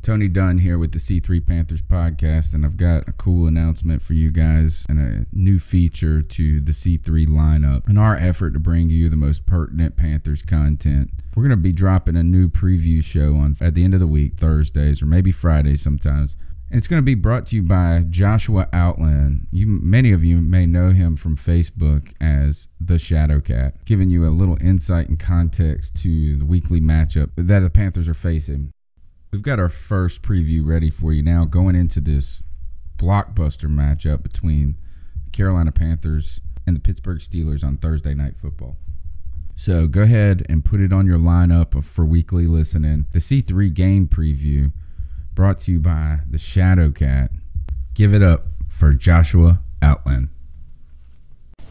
Tony Dunn here with the C3 Panthers podcast, and I've got a cool announcement for you guys and a new feature to the C3 lineup. In our effort to bring you the most pertinent Panthers content, we're going to be dropping a new preview show at the end of the week, Thursdays or maybe Fridays sometimes. And it's going to be brought to you by Joshua Outland. Many of you may know him from Facebook as the Shadow Cat, giving you a little insight and context to the weekly matchup that the Panthers are facing. We've got our first preview ready for you now, going into this blockbuster matchup between the Carolina Panthers and the Pittsburgh Steelers on Thursday Night Football. So go ahead and put it on your lineup for weekly listening. The C3 game preview brought to you by the Shadow Cat. Give it up for Joshua Outland.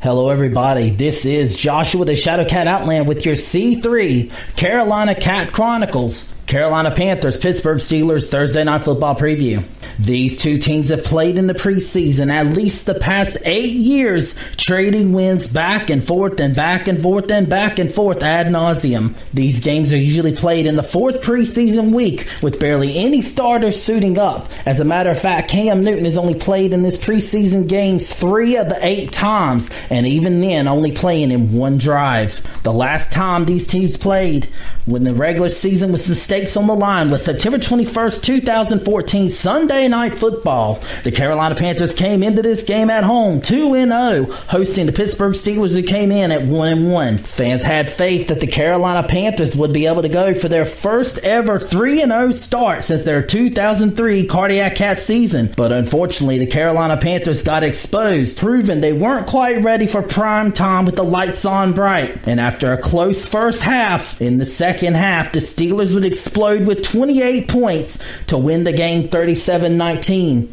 Hello, everybody. This is Joshua the Shadow Cat Outland with your C3 Carolina Cat Chronicles. Carolina Panthers, Pittsburgh Steelers, Thursday Night Football preview. These two teams have played in the preseason at least the past 8 years, trading wins back and forth and back and forth and back and forth ad nauseum. These games are usually played in the fourth preseason week with barely any starters suiting up. As a matter of fact, Cam Newton has only played in this preseason games 3 of the 8 times, and even then only playing in one drive. The last time these teams played when the regular season was some stakes on the line was September 21st, 2014, Sunday Night Football. The Carolina Panthers came into this game at home 2-0, hosting the Pittsburgh Steelers, who came in at 1-1. Fans had faith that the Carolina Panthers would be able to go for their first ever 3-0 start since their 2003 Cardiac Cat season. But unfortunately, the Carolina Panthers got exposed, proving they weren't quite ready for prime time with the lights on bright. And after a close first half, in the second half, the Steelers would explode with 28 points to win the game 37-19.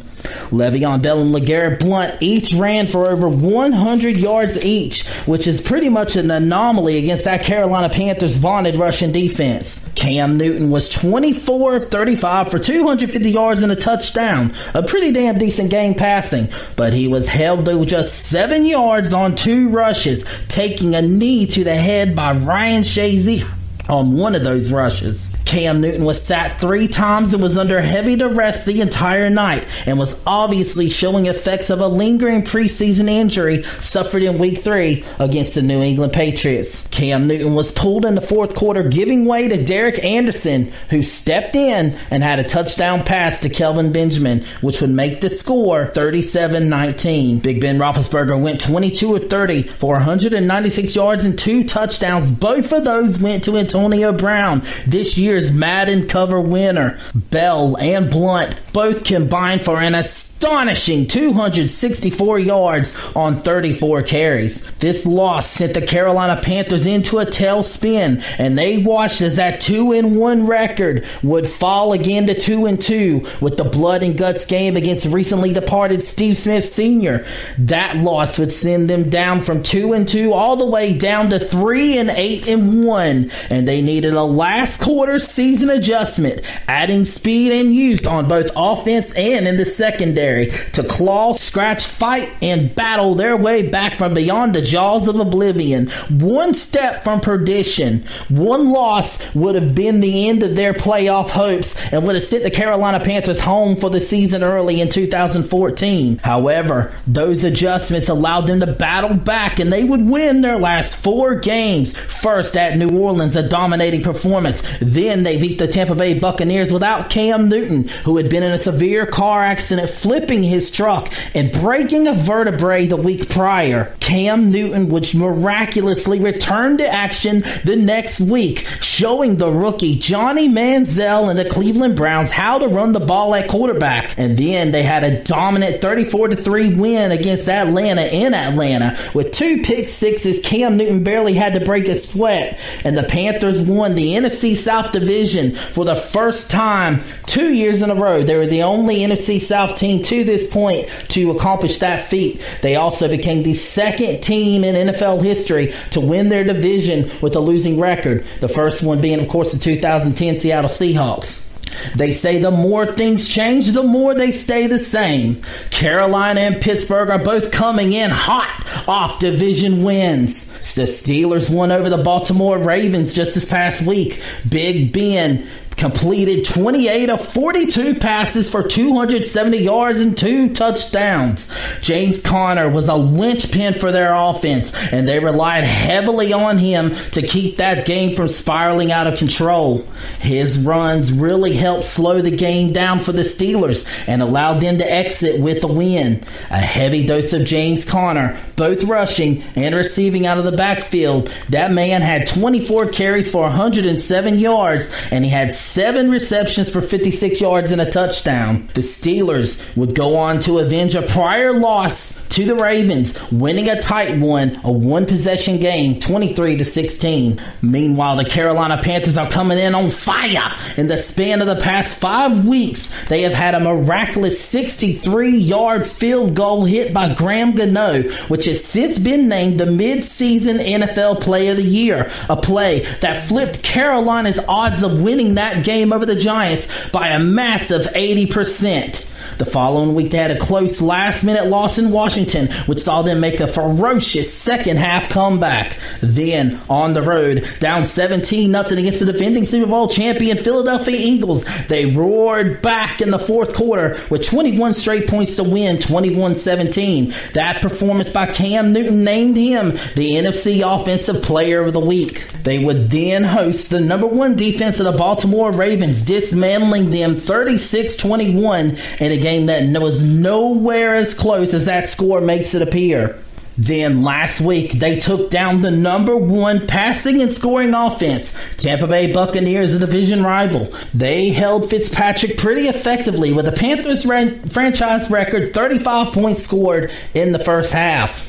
Le'Veon Bell and LeGarrette Blount each ran for over 100 yards each, which is pretty much an anomaly against that Carolina Panthers' vaunted rushing defense. Cam Newton was 24 of 35 for 250 yards and a touchdown, a pretty damn decent game passing, but he was held to just 7 yards on 2 rushes, taking a knee to the head by Ryan Shazier on one of those rushes. Cam Newton was sacked 3 times and was under heavy duress the entire night, and was obviously showing effects of a lingering preseason injury suffered in Week 3 against the New England Patriots. Cam Newton was pulled in the fourth quarter, giving way to Derek Anderson, who stepped in and had a touchdown pass to Kelvin Benjamin, which would make the score 37-19. Big Ben Roethlisberger went 22 of 30 for 196 yards and 2 touchdowns. Both of those went to Antonio Brown, this year's Madden cover winner. Bell and Blount both combined for an astonishing 264 yards on 34 carries. This loss sent the Carolina Panthers into a tailspin, and they watched as that 2-1 record would fall again to 2-2 with the blood and guts game against recently departed Steve Smith Sr. That loss would send them down from 2-2 all the way down to 3-8-1, and they needed a last quarter season adjustment, adding speed and youth on both offense and in the secondary to claw, scratch, fight, and battle their way back from beyond the jaws of oblivion. One step from perdition. One loss would have been the end of their playoff hopes and would have sent the Carolina Panthers home for the season early in 2014. However, those adjustments allowed them to battle back, and they would win their last 4 games. First at New Orleans, a dominating performance. Then they beat the Tampa Bay Buccaneers without Cam Newton, who had been in a severe car accident, flipping his truck and breaking a vertebrae the week prior. Cam Newton would miraculously return to action the next week, showing the rookie Johnny Manziel and the Cleveland Browns how to run the ball at quarterback. And then they had a dominant 34-3 win against Atlanta in Atlanta. With 2 pick sixes, Cam Newton barely had to break a sweat, and the Panthers won the NFC South Division for the first time 2 years in a row. They were the only NFC South team to this point to accomplish that feat. They also became the second team in NFL history to win their division with a losing record. The first one being, of course, the 2010 Seattle Seahawks. They say the more things change, the more they stay the same. Carolina and Pittsburgh are both coming in hot off division wins. The Steelers won over the Baltimore Ravens just this past week. Big Ben completed 28 of 42 passes for 270 yards and 2 touchdowns. James Conner was a linchpin for their offense, and they relied heavily on him to keep that game from spiraling out of control. His runs really helped slow the game down for the Steelers and allowed them to exit with a win. A heavy dose of James Conner, both rushing and receiving out of the backfield. That man had 24 carries for 107 yards, and he had 7 receptions for 56 yards and a touchdown. The Steelers would go on to avenge a prior loss to the Ravens, winning a tight one, a one-possession game, 23-16. Meanwhile, the Carolina Panthers are coming in on fire. In the span of the past 5 weeks, they have had a miraculous 63-yard field goal hit by Graham Gano, which has since been named the mid-season NFL Player of the Year, a play that flipped Carolina's odds of winning that game over the Giants by a massive 80%. The following week, they had a close last-minute loss in Washington, which saw them make a ferocious second-half comeback. Then, on the road, down 17-0 against the defending Super Bowl champion Philadelphia Eagles, they roared back in the fourth quarter with 21 straight points to win 21-17. That performance by Cam Newton named him the NFC Offensive Player of the Week. They would then host the number 1 defense of the Baltimore Ravens, dismantling them 36-21 in a game that was nowhere as close as that score makes it appear. Then last week, they took down the number 1 passing and scoring offense, Tampa Bay Buccaneers, a division rival. They held Fitzpatrick pretty effectively with a Panthers franchise record 35 points scored in the first half.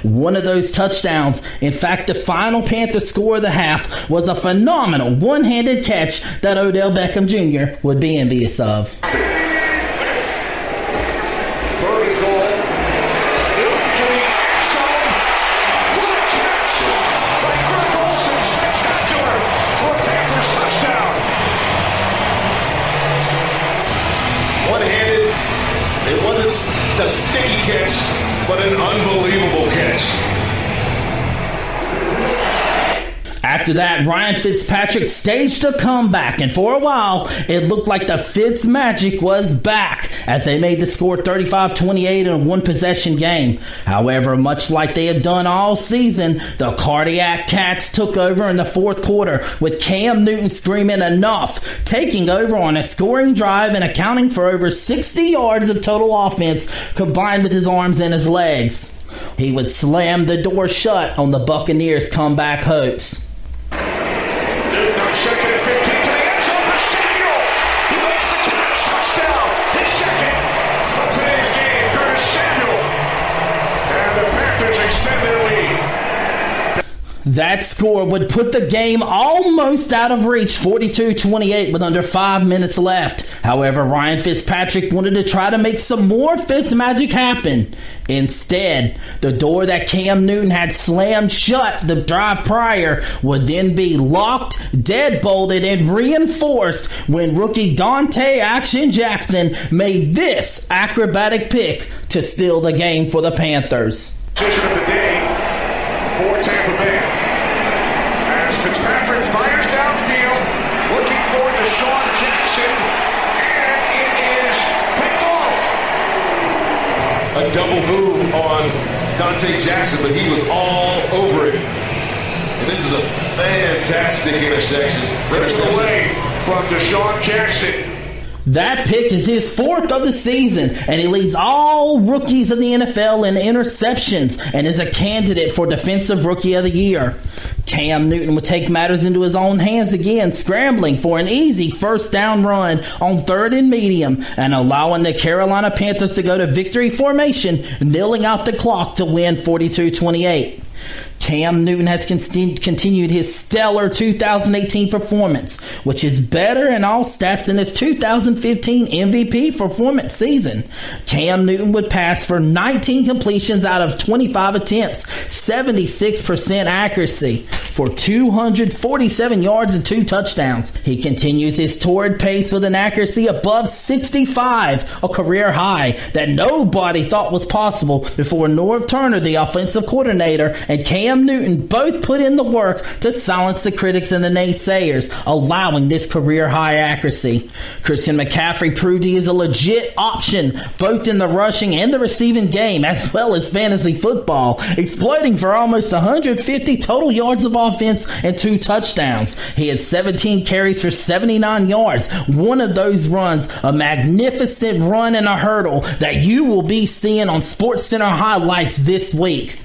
One of those touchdowns, in fact the final Panthers score of the half, was a phenomenal one-handed catch that Odell Beckham Jr. would be envious of. A sticky catch, but an unbelievable catch. After that, Ryan Fitzpatrick staged a comeback, and for a while, it looked like the Fitz magic was back as they made the score 35-28 in a one-possession game. However, much like they have done all season, the Cardiac Cats took over in the fourth quarter with Cam Newton screaming enough, taking over on a scoring drive and accounting for over 60 yards of total offense combined with his arms and his legs. He would slam the door shut on the Buccaneers' comeback hopes. Newton on second and 15 to the end zone for Samuel. He makes the catch. Touchdown. His second of today's game. Curtis Samuel. And the Panthers extend their lead. That score would put the game almost out of reach, 42-28 with under 5 minutes left. However, Ryan Fitzpatrick wanted to try to make some more Fitzmagic happen. Instead, the door that Cam Newton had slammed shut the drive prior would then be locked, deadbolted, and reinforced when rookie Dante Action Jackson made this acrobatic pick to steal the game for the Panthers. Position of the day for Tampa Bay. As Fitzpatrick fires downfield, looking for Deshaun Jackson, and it is picked off. A double move on Dante Jackson, but he was all over it. And this is a fantastic interception. Rips away from Deshaun Jackson. That pick is his 4th of the season, and he leads all rookies of the NFL in interceptions and is a candidate for Defensive Rookie of the Year. Cam Newton would take matters into his own hands again, scrambling for an easy first down run on 3rd and medium and allowing the Carolina Panthers to go to victory formation, nilling out the clock to win 42-28. Cam Newton has continued his stellar 2018 performance, which is better in all stats than his 2015 MVP performance season. Cam Newton would pass for 19 completions out of 25 attempts, 76% accuracy, for 247 yards and 2 touchdowns. He continues his torrid pace with an accuracy above 65, a career high that nobody thought was possible before Norv Turner, the offensive coordinator, and Cam Newton both put in the work to silence the critics and the naysayers, allowing this career high accuracy. Christian McCaffrey proved he is a legit option both in the rushing and the receiving game, as well as fantasy football, exploding for almost 150 total yards of offense and 2 touchdowns. He had 17 carries for 79 yards. One of those runs, a magnificent run and a hurdle that you will be seeing on SportsCenter highlights this week.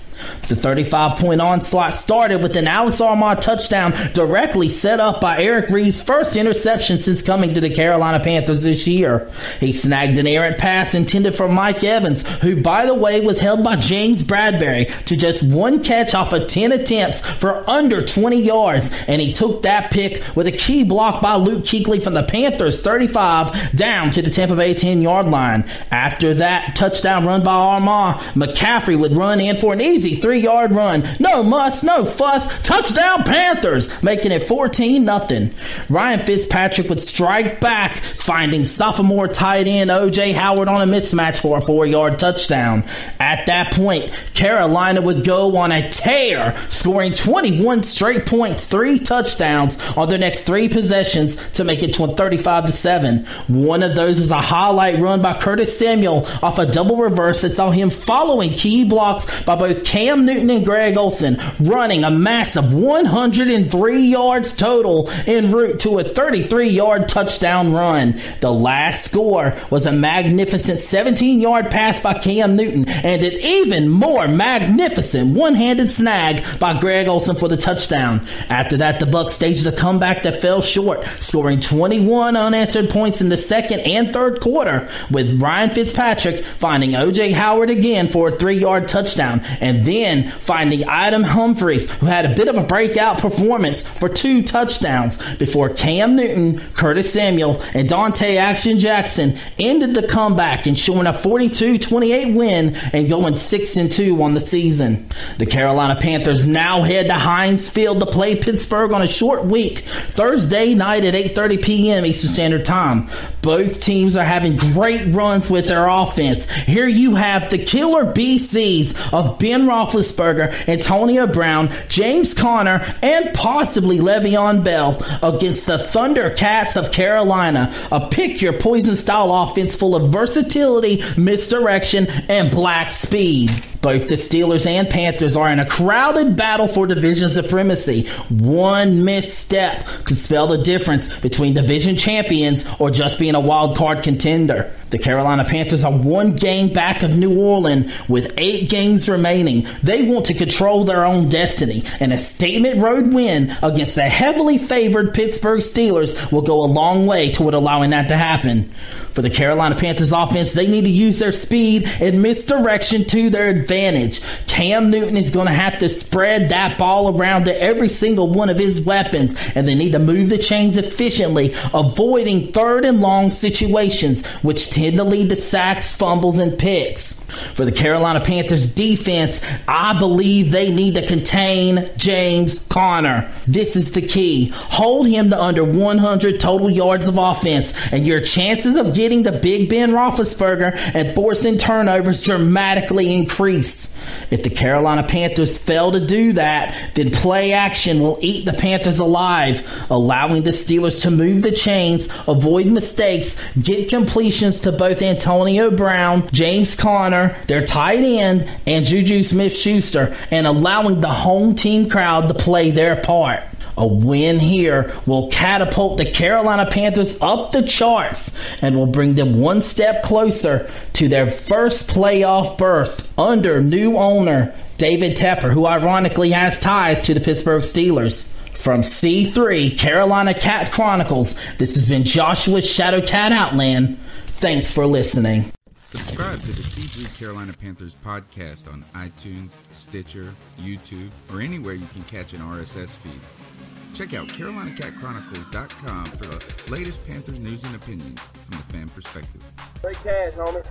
The 35-point onslaught started with an Alex Armah touchdown directly set up by Eric Reid's first interception since coming to the Carolina Panthers this year. He snagged an errant pass intended for Mike Evans, who, by the way, was held by James Bradbury to just 1 catch off of 10 attempts for under 20 yards, and he took that pick with a key block by Luke Kuechly from the Panthers' 35 down to the Tampa Bay 10-yard line. After that touchdown run by Armah, McCaffrey would run in for an easy 3-yard run. No muss, no fuss. Touchdown Panthers, making it 14-0. Ryan Fitzpatrick would strike back, finding sophomore tight end O.J. Howard on a mismatch for a 4-yard touchdown. At that point, Carolina would go on a tear, scoring 21 straight points, 3 touchdowns on their next 3 possessions to make it 35-7. One of those is a highlight run by Curtis Samuel off a double reverse that saw him following key blocks by both Cam Newton and Greg Olsen, running a massive 103 yards total en route to a 33-yard touchdown run. The last score was a magnificent 17-yard pass by Cam Newton and an even more magnificent one-handed snag by Greg Olsen for the touchdown. After that, the Bucs staged a comeback that fell short, scoring 21 unanswered points in the second and third quarter, with Ryan Fitzpatrick finding O.J. Howard again for a 3-yard touchdown, and then finding Adam Humphries, who had a bit of a breakout performance, for 2 touchdowns before Cam Newton, Curtis Samuel, and Dante Action Jackson ended the comeback and showing a 42-28 win and going 6-2 on the season. The Carolina Panthers now head to Heinz Field to play Pittsburgh on a short week, Thursday night at 8:30 p.m. Eastern Standard Time. Both teams are having great runs with their offense. Here you have the killer BCs of Ben Roethlisberger, Antonio Brown, James Conner, and possibly Le'Veon Bell against the Thundercats of Carolina. A pick-your-poison style offense full of versatility, misdirection, and black speed. Both the Steelers and Panthers are in a crowded battle for division supremacy. One misstep could spell the difference between division champions or just being a wild card contender. The Carolina Panthers are 1 game back of New Orleans with 8 games remaining. They want to control their own destiny, and a statement road win against the heavily favored Pittsburgh Steelers will go a long way toward allowing that to happen. For the Carolina Panthers offense, they need to use their speed and misdirection to their advantage. Cam Newton is going to have to spread that ball around to every single one of his weapons, and they need to move the chains efficiently, avoiding 3rd and long situations, which tend to lead to sacks, fumbles, and picks. For the Carolina Panthers defense, I believe they need to contain James Conner. This is the key. Hold him to under 100 total yards of offense, and your chances of getting to Big Ben Roethlisberger and forcing turnovers dramatically increase. If the Carolina Panthers fail to do that, then play action will eat the Panthers alive, allowing the Steelers to move the chains, avoid mistakes, get completions to both Antonio Brown, James Conner, their tight end, and Juju Smith-Schuster, and allowing the home team crowd to play their part. A win here will catapult the Carolina Panthers up the charts and will bring them 1 step closer to their first playoff berth under new owner David Tepper, who ironically has ties to the Pittsburgh Steelers. From C3 Carolina Cat Chronicles, this has been Joshua's Shadow Cat Outland. Thanks for listening. Subscribe to the C3 Carolina Panthers podcast on iTunes, Stitcher, YouTube, or anywhere you can catch an RSS feed. Check out CarolinaCatChronicles.com for the latest Panthers news and opinions from the fan perspective. Great cash, homie.